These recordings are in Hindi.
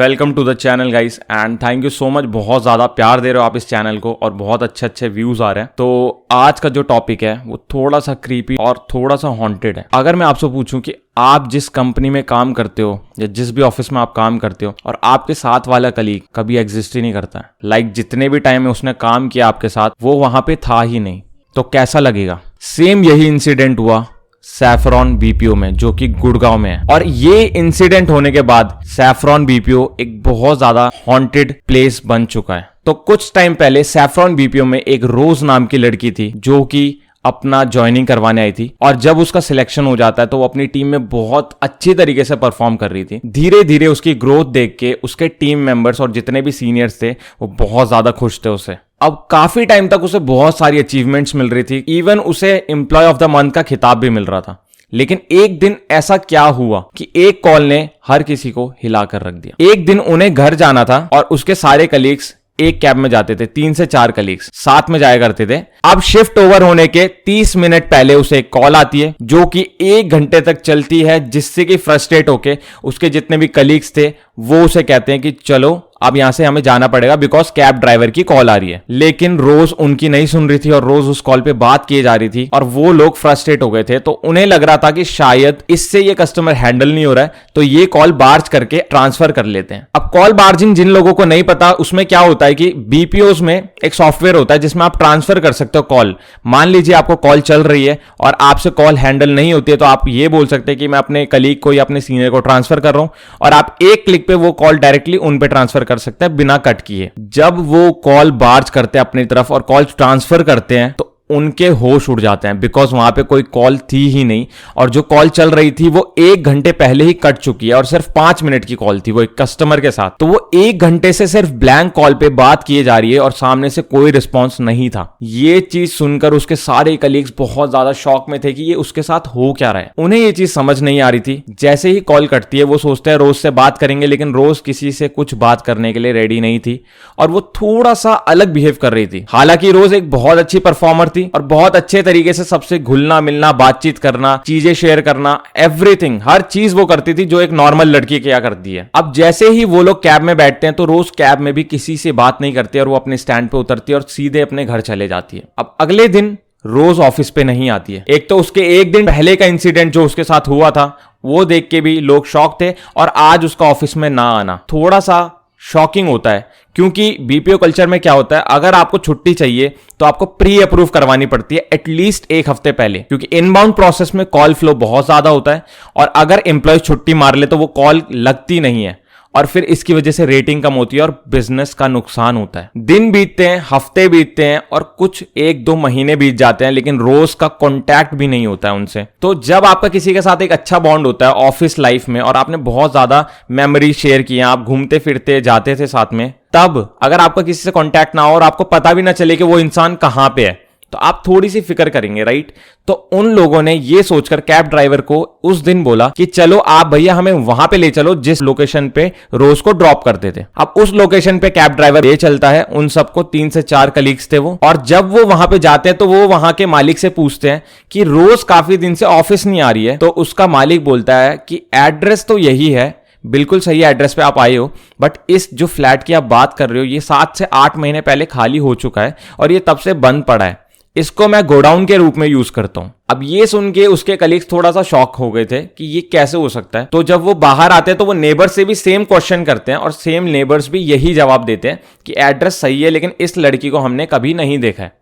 Welcome to the channel guys and thank you so much. बहुत ज़्यादा प्यार दे रहे हो आप इस चैनल को और बहुत अच्छे अच्छे व्यूज़ आ रहे हैं। तो आज का जो टॉपिक है वो थोड़ा सा क्रीपी और थोड़ा सा हॉन्टेड है। अगर मैं आपसे पूछूं कि आप जिस कंपनी में काम करते हो या जिस भी ऑफिस में आप काम करते हो और आपके साथ वाला कलीग कभी एग्जिस्ट ही नहीं करता है, लाइक जितने भी टाइम में उसने काम किया आपके साथ वो वहां पे था ही नहीं, तो कैसा लगेगा? सेम यही इंसिडेंट हुआ सैफरॉन बीपीओ में जो कि गुड़गांव में है। और ये इंसिडेंट होने के बाद सैफरॉन बीपीओ एक बहुत ज्यादा हॉन्टेड प्लेस बन चुका है। तो कुछ टाइम पहले सैफरॉन बीपीओ में एक रोज नाम की लड़की थी जो कि अपना ज्वाइनिंग करवाने आई थी, और जब उसका सिलेक्शन हो जाता है तो वो अपनी टीम में बहुत अच्छी तरीके से परफॉर्म कर रही थी। धीरे धीरे उसकी ग्रोथ देख के उसके टीम मेंबर्स और जितने भी सीनियर्स थे वो बहुत ज्यादा खुश थे उससे। अब काफी टाइम तक उसे बहुत सारी अचीवमेंट्स मिल रही थी, इवन उसे एम्प्लॉय ऑफ द मंथ का खिताब भी मिल रहा था। लेकिन एक दिन ऐसा क्या हुआ कि एक कॉल ने हर किसी को हिला कर रख दिया। एक दिन उन्हें घर जाना था और उसके सारे कलीग्स एक कैब में जाते थे, 3 से 4 कलीग्स साथ में जाया करते थे। अब शिफ्ट ओवर होने के 30 मिनट पहले उसे एक कॉल आती है जो कि 1 घंटे तक चलती है, जिससे कि फ्रस्ट्रेट होके उसके जितने भी कलीग्स थे वो उसे कहते हैं कि चलो अब यहां से हमें जाना पड़ेगा बिकॉज कैब ड्राइवर की कॉल आ रही है। लेकिन रोज उनकी नहीं सुन रही थी और रोज उस कॉल पे बात किए जा रही थी और वो लोग फ्रस्ट्रेट हो गए थे। तो उन्हें लग रहा था कि शायद इससे ये कस्टमर हैंडल नहीं हो रहा है, तो ये कॉल बार्ज करके ट्रांसफर कर लेते हैं। अब कॉल बार्जिंग जिन लोगों को नहीं पता, उसमें क्या होता है कि बीपीओज में एक सॉफ्टवेयर होता है जिसमें आप ट्रांसफर कर सकते हो कॉल। मान लीजिए आपको कॉल चल रही है और आपसे कॉल हैंडल नहीं होती है, तो आप ये बोल सकते हैं कि मैं अपने कलीग को या अपने सीनियर को ट्रांसफर कर रहा हूं, और आप एक क्लिक पे वो कॉल डायरेक्टली उन पे ट्रांसफर कर सकते हैं बिना कट किए। जब वो कॉल बार्ज करते हैं अपनी तरफ और कॉल ट्रांसफर करते हैं तो उनके होश उड़ जाते हैं, बिकॉज वहां पे कोई कॉल थी ही नहीं, और जो कॉल चल रही थी वो 1 घंटे पहले ही कट चुकी है और सिर्फ 5 मिनट की कॉल थी वो एक कस्टमर के साथ। तो वो 1 घंटे से सिर्फ ब्लैंक कॉल पे बात किए जा रही है और सामने से कोई रिस्पॉन्स नहीं था। ये चीज सुनकर उसके सारे कलीग्स बहुत ज्यादा शॉक में थे कि ये उसके साथ हो क्या रहा है। उन्हें ये चीज समझ नहीं आ रही थी। जैसे ही कॉल कटती है वो सोचते हैं रोज से बात करेंगे, लेकिन रोज किसी से कुछ बात करने के लिए रेडी नहीं थी और वो थोड़ा सा अलग बिहेव कर रही थी। हालांकि रोज एक बहुत अच्छी परफॉर्मर थी और बहुत अच्छे तरीके से सबसे घुलना मिलना, बातचीत करना, चीजें शेयर करना, एवरीथिंग, हर चीज वो करती थी जो एक नॉर्मल लड़की क्या करती है। अब जैसे ही वो लोग कैब में बैठते हैं तो रोज कैब में भी किसी से बात नहीं करती और वो अपने स्टैंड पे उतरती है और सीधे अपने घर चले जाती है। अब अगले दिन रोज ऑफिस पे नहीं आती है। एक तो उसके 1 दिन पहले का इंसिडेंट जो उसके साथ हुआ था वो देख के भी लोग शॉक थे, और आज उसका ऑफिस में ना आना थोड़ा सा शॉकिंग होता है। क्योंकि बीपीओ कल्चर में क्या होता है, अगर आपको छुट्टी चाहिए तो आपको प्री अप्रूव करवानी पड़ती है एटलीस्ट 1 हफ्ते पहले, क्योंकि इनबाउंड प्रोसेस में कॉल फ्लो बहुत ज्यादा होता है और अगर एम्प्लॉय छुट्टी मार ले तो वो कॉल लगती नहीं है और फिर इसकी वजह से रेटिंग कम होती है और बिजनेस का नुकसान होता है। दिन बीतते हैं, हफ्ते बीतते हैं और कुछ 1-2 महीने बीत जाते हैं, लेकिन रोज का कांटेक्ट भी नहीं होता है उनसे। तो जब आपका किसी के साथ एक अच्छा बॉन्ड होता है ऑफिस लाइफ में और आपने बहुत ज्यादा मेमोरी शेयर की, आप घूमते फिरते जाते थे साथ में, तब अगर आपका किसी से कांटेक्ट ना हो और आपको पता भी ना चले कि वो इंसान कहां पे है, तो आप थोड़ी सी फिक्र करेंगे, राइट? तो उन लोगों ने ये सोचकर कैब ड्राइवर को उस दिन बोला कि चलो आप भैया हमें वहां पे ले चलो जिस लोकेशन पे रोज को ड्रॉप करते थे। अब उस लोकेशन पे कैब ड्राइवर ले चलता है उन सबको, 3 से 4 कलीग्स थे वो, और जब वो वहां पे जाते हैं तो वो वहां के मालिक से पूछते हैं कि रोज काफी दिन से ऑफिस नहीं आ रही है। तो उसका मालिक बोलता है कि एड्रेस तो यही है, बिल्कुल सही एड्रेस पे आप आए हो, बट इस जो फ्लैट की आप बात कर रहे हो ये 7 से 8 महीने पहले खाली हो चुका है और ये तब से बंद पड़ा है। इसको मैं गोडाउन के रूप में यूज करता हूं। अब ये सुन के उसके कलीग्स थोड़ा सा शॉक हो गए थे कि ये कैसे हो सकता है। तो जब वो बाहर आते हैं तो वो नेबर से भी सेम क्वेश्चन करते हैं और सेम नेबर्स भी यही जवाब देते हैं कि एड्रेस सही है, लेकिन इस लड़की को हमने कभी नहीं देखा है।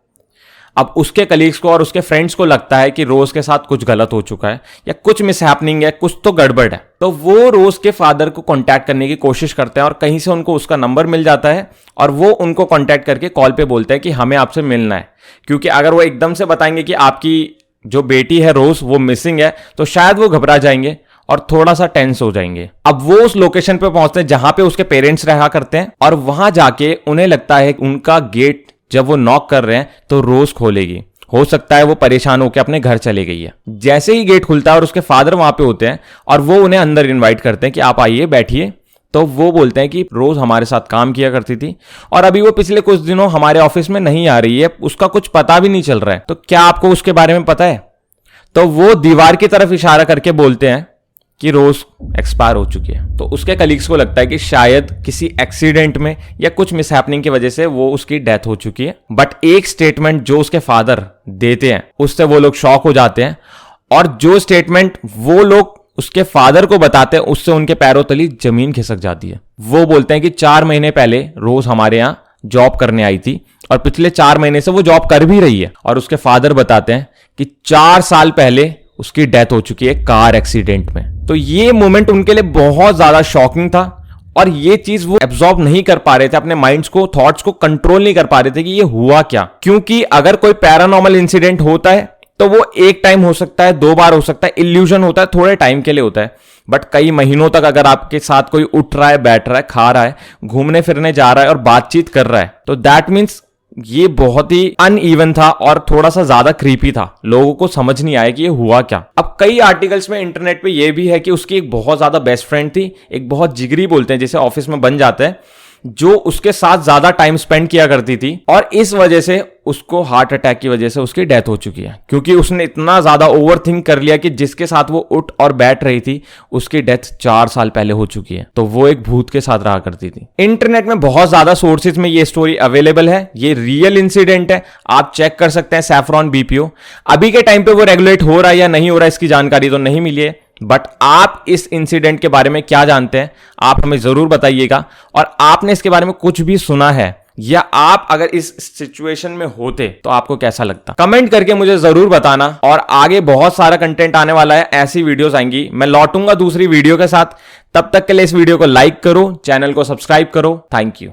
अब उसके कलीग्स को और उसके फ्रेंड्स को लगता है कि रोज के साथ कुछ गलत हो चुका है या कुछ मिसहैपनिंग है, कुछ तो गड़बड़ है। तो वो रोज के फादर को कांटेक्ट करने की कोशिश करते हैं और कहीं से उनको उसका नंबर मिल जाता है और वो उनको कांटेक्ट करके कॉल पे बोलते हैं कि हमें आपसे मिलना है। क्योंकि अगर वो एकदम से बताएंगे कि आपकी जो बेटी है रोज वो मिसिंग है तो शायद वो घबरा जाएंगे और थोड़ा सा टेंस हो जाएंगे। अब वो उस लोकेशन पे पहुंचते हैं जहां पे उसके पेरेंट्स रहा करते हैं और वहां जाके उन्हें लगता है उनका गेट जब वो नॉक कर रहे हैं तो रोज खोलेगी। हो सकता है वो परेशान होकर अपने घर चले गई है। जैसे ही गेट खुलता है और उसके फादर वहां पे होते हैं और वो उन्हें अंदर इनवाइट करते हैं कि आप आइए बैठिए, तो वो बोलते हैं कि रोज हमारे साथ काम किया करती थी और अभी वो पिछले कुछ दिनों हमारे ऑफिस में नहीं आ रही है, उसका कुछ पता भी नहीं चल रहा है, तो क्या आपको उसके बारे में पता है? तो वो दीवार की तरफ इशारा करके बोलते हैं कि रोज एक्सपायर हो चुकी है। तो उसके कलीग्स को लगता है कि शायद किसी एक्सीडेंट में या कुछ मिसहैपनिंग की वजह से वो उसकी डेथ हो चुकी है। बट एक स्टेटमेंट जो उसके फादर देते हैं उससे वो लोग शॉक हो जाते हैं, और जो स्टेटमेंट वो लोग उसके फादर को बताते हैं उससे उनके पैरों तली जमीन खिसक जाती है। वो बोलते हैं कि 4 महीने पहले रोज हमारे यहाँ जॉब करने आई थी और पिछले 4 महीने से वो जॉब कर भी रही है। और उसके फादर बताते हैं कि 4 साल पहले उसकी डेथ हो चुकी है कार एक्सीडेंट में। तो ये मोमेंट उनके लिए बहुत ज्यादा शॉकिंग था, और ये चीज वो एब्जॉर्ब नहीं कर पा रहे थे, अपने माइंड्स को, थॉट्स को कंट्रोल नहीं कर पा रहे थे कि ये हुआ क्या। क्योंकि अगर कोई पैरानॉर्मल इंसिडेंट होता है तो वो एक टाइम हो सकता है, 2 बार हो सकता है, इल्यूजन होता है, थोड़े टाइम के लिए होता है। बट कई महीनों तक अगर आपके साथ कोई उठ रहा है, बैठ रहा है, खा रहा है, घूमने फिरने जा रहा है और बातचीत कर रहा है, तो दैट मीन्स ये बहुत ही अनइवन था और थोड़ा सा ज्यादा क्रीपी था। लोगों को समझ नहीं आया कि ये हुआ क्या। अब कई आर्टिकल्स में इंटरनेट पे ये भी है कि उसकी एक बहुत ज्यादा बेस्ट फ्रेंड थी, एक बहुत जिगरी बोलते हैं, जैसे ऑफिस में बन जाता है, जो उसके साथ ज्यादा टाइम स्पेंड किया करती थी, और इस वजह से उसको हार्ट अटैक की वजह से उसकी डेथ हो चुकी है। क्योंकि उसने इतना ज्यादा ओवरथिंक कर लिया कि जिसके साथ वो उठ और बैठ रही थी उसकी डेथ 4 साल पहले हो चुकी है। तो वो एक भूत के साथ रहा करती थी। इंटरनेट में बहुत ज्यादा सोर्सेज में ये स्टोरी अवेलेबल है, ये रियल इंसिडेंट है, आप चेक कर सकते हैं। सैफरॉन बीपीओ अभी के टाइम पे वो रेगुलेट हो रहा है या नहीं हो रहा है इसकी जानकारी तो नहीं मिली है, बट आप इस इंसिडेंट के बारे में क्या जानते हैं आप हमें जरूर बताइएगा। और आपने इसके बारे में कुछ भी सुना है या आप अगर इस सिचुएशन में होते तो आपको कैसा लगता, कमेंट करके मुझे जरूर बताना। और आगे बहुत सारा कंटेंट आने वाला है, ऐसी वीडियोस आएंगी, मैं लौटूंगा दूसरी वीडियो के साथ। तब तक के लिए इस वीडियो को लाइक करो, चैनल को सब्सक्राइब करो। Thank you.